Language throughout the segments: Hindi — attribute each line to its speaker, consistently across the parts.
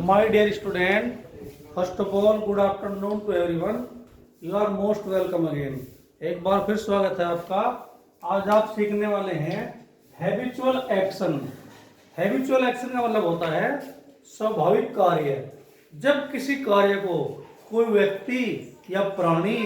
Speaker 1: My dear student, first of all, good afternoon to everyone. You are most welcome again. एक बार फिर स्वागत है आपका। आज आप सीखने वाले हैं हैबिचुअल एक्शन। हैबिचुअल एक्शन का मतलब होता है स्वाभाविक कार्य। जब किसी कार्य को कोई व्यक्ति या प्राणी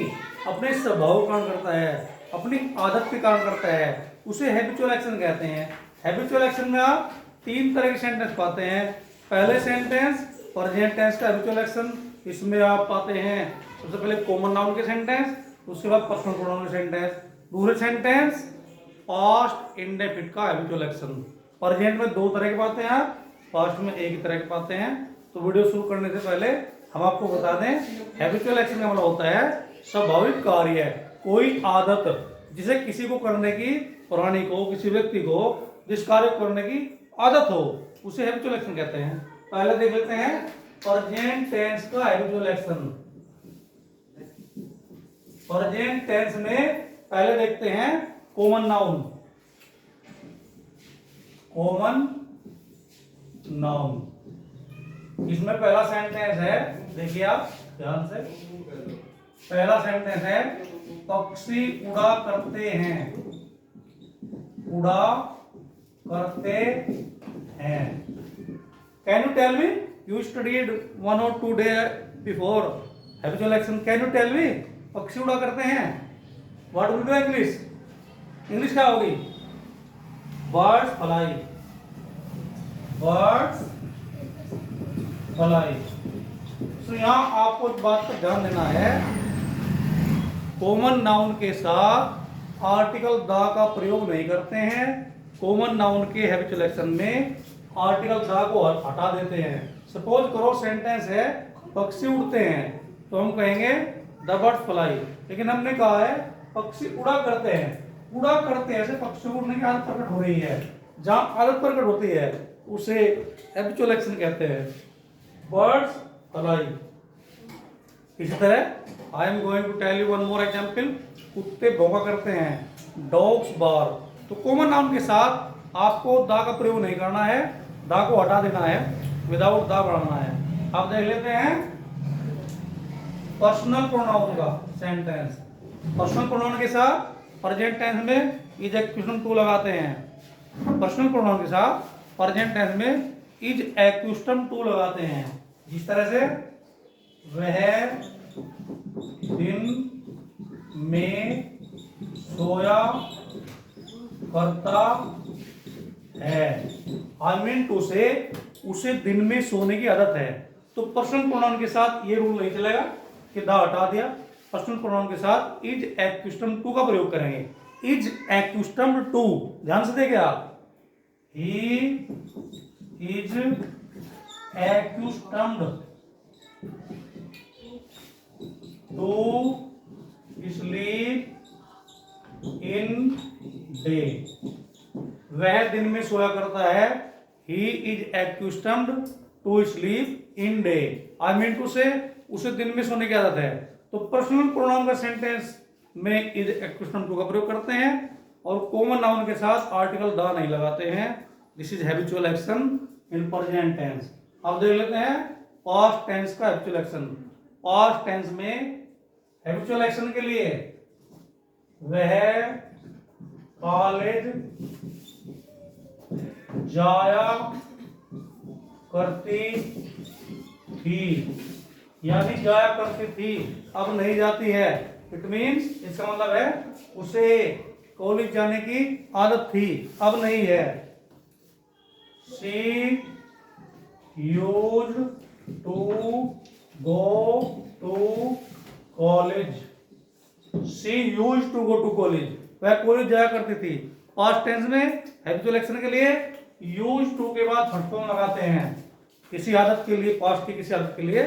Speaker 1: अपने स्वभाव के कारण करता है, अपनी आदत के कारण करता है, उसे हैबिचुअल एक्शन कहते हैं। हैबिचुअल एक्शन में आप तीन तरह के सेंटेंस पाते हैं। पहले सेंटेंस प्रेजेंट टेंस का हैबिचुअल एक्शन, इसमें आप पाते हैं सबसे पहले कॉमन नाउन के सेंटेंस, उसके बाद पर्सनल प्रोनाउन के सेंटेंस। दूसरे सेंटेंस पास्ट इंडेफिनिट का हैबिचुअल एक्शन। प्रेजेंट में दो तरह के पाते हैं आप, पास्ट में एक ही तरह के पाते हैं। तो वीडियो शुरू करने से पहले हम आपको बता दें, हैबिचुअल एक्शन का मतलब होता है स्वाभाविक कार्य, कोई आदत जिसे किसी को करने की, प्राणी को, किसी व्यक्ति को जिस कार्य को करने की आदत हो, उसे हैबिचुअल एक्शन कहते हैं। पहले देख लेते हैं प्रेजेंट टेंस का हैबिचुअल एक्शन। प्रेजेंट टेंस में पहले देखते हैं कॉमन नाउन। कॉमन नाउन, इसमें पहला सेंटेंस है, देखिए आप ध्यान से। पहला सेंटेंस है पक्षी उड़ा करते हैं। उड़ा करते हैं। Can you tell me? You studied 1 or 2 days before habitual action. Can you tell me? पक्षी उड़ा करते हैं। What will be English? English क्या होगी? Birds fly. Birds fly. So यहाँ आपको इस बात पर ध्यान देना है, कॉमन नाउन के साथ आर्टिकल द का प्रयोग नहीं करते हैं। कॉमन नाउन के हैबिचुअल एक्शन में आर्टिकल द को हटा देते हैं। सपोज करो सेंटेंस है पक्षी उड़ते हैं, तो हम कहेंगे द बर्ड्स फ्लाई। लेकिन हमने कहा है पक्षी उड़ा करते हैं। उड़ा करते हैं से पक्षी उड़ने की आदत प्रकट हो रही है। जहां आदत प्रकट होती है उसे हैबिचुअल एक्शन कहते हैं, बर्ड्स फ्लाई। इसी तरह I am going to tell you one more example. कुत्ते भौंका करते हैं, डॉग्स बार। तो कॉमन नाउन के साथ आपको दा का प्रयोग नहीं करना है, दा को हटा देना है, विदाउट दा बढ़ाना है। अब देख लेते हैं पर्सनल प्रोनाउन का सेंटेंस। पर्सनल प्रोनाउन के साथ प्रेजेंट टेंस में इज एक्यूस्टम टू लगाते हैं। पर्सनल प्रोनाउन के साथ प्रेजेंट टेंस में इज एक्यूस्टम टू लगाते हैं। जिस तरह से वह दिन में सोया करता है। आई मीन टू से उसे दिन में सोने की आदत है। तो पर्सनल प्रोनाउन के साथ ये रूल नहीं चलेगा कि दा हटा दिया। पर्सनल प्रोनाउन के साथ इज एक्यूस्टम टू का प्रयोग करेंगे। इज एक्यूस्टम्ड टू, ध्यान से देखिए आप, he is accustomed to sleep in day. वह दिन में सोया करता है। He is accustomed to sleep in day. I mean to say उसे दिन में सोने की आदत है। तो पर्सनल प्रोनाउन का सेंटेंस में इज एक्यूस्टम्ड टू का प्रयोग करते हैं और कॉमन नाउन के साथ आर्टिकल द नहीं लगाते हैं। This is habitual action in present tense. अब देख लेते हैं पास्ट टेंस का हैबिचुअल एक्शन। पास्ट टेंस में हैबिचुअल एक्शन के लिए वह कॉलेज जाया करती थी, यानी जाया करती थी, अब नहीं जाती है। इट मीन्स, इसका मतलब है उसे कॉलेज जाने की आदत थी, अब नहीं है। She used to go to college. She used to go to college, वह कॉलेज जाया करती थी। पास्ट टेंस में हैबिचुअल एक्शन के लिए यूज टू के बाद फर्स्ट फॉर्म लगाते हैं। किसी आदत के लिए, पास्ट की किसी आदत के लिए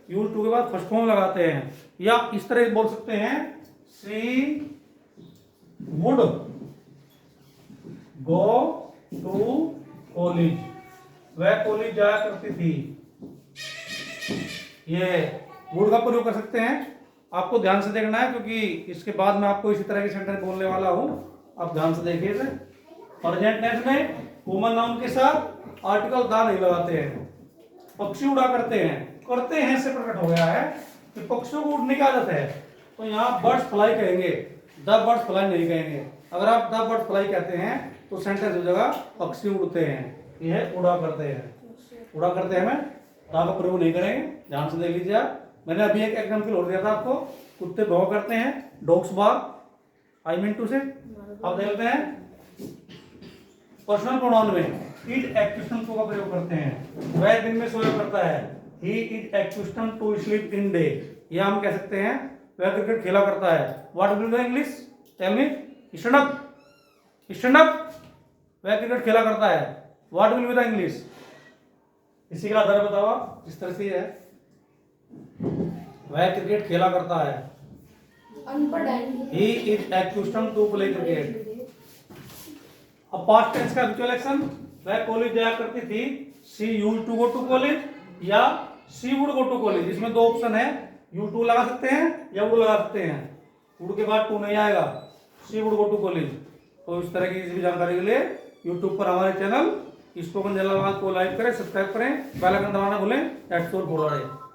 Speaker 1: यूज टू के बाद फर्स्ट फॉर्म लगाते हैं। या इस तरह बोल सकते हैं she would go to college, वह कॉलेज जाया करती थी। ये वुड का प्रयोग कर सकते हैं। आपको ध्यान से देखना है क्योंकि इसके बाद मैं आपको इसी तरह के सेंटेंस बोलने वाला हूं। आप ध्यान से देखिए इसे। प्रेजेंट टेंस में कॉमन नाउन के साथ आर्टिकल दा नहीं लगाते हैं। पक्षी उड़ा करते हैं से प्रकट हो गया है कि पक्षियों को उड़ने की आदत है, तो यहाँ बर्ड्स फ्लाई कहेंगे, द बर्ड्स फ्लाई नहीं कहेंगे। अगर आप द बर्ड्स फ्लाई कहते हैं तो सेंटेंस हो जाएगा पक्षी उड़ते हैं, यह उड़ा करते हैं। उड़ा करते हैं में दा का प्रयोग नहीं करेंगे, ध्यान से देख लीजिए आप। मैंने अभी एक एग्जाम्पल और दिया था आपको, कुत्ते भौं करते हैं, dogs bark, I mean to say. अब देखते हैं पर्सनल प्रोनाउन में इट एक्टिव टू का प्रयोग करते हैं। वह दिन में सोया करता है, he is active to sleep in day. या हम कह सकते हैं वह क्रिकेट खेला करता है। What will be English, tell me, stand up, stand up. वह क्रिकेट खेला करता है, what will be the English. इसी का आधार बताओ आप, इस तरह से है, वह क्रिकेट खेला करता है, he is accustomed to play cricket। अब पास्ट टेंस का विजुअल एक्शन, वह कॉलेज जाया करती थी, she used to go to college या she would go to college। इसमें दो ऑप्शन है, you to लगा सकते हैं या would लगा सकते हैं, would के बाद to नहीं आएगा, she would go to college। तो इस तरह की किसी भी जानकारी के लिए यूट्यूब पर हमारे चैनल स्पोकन जलाल को लाइक करें, सब्सक्राइब करें, बेल आइकन दबाना भूलें। That's all for today.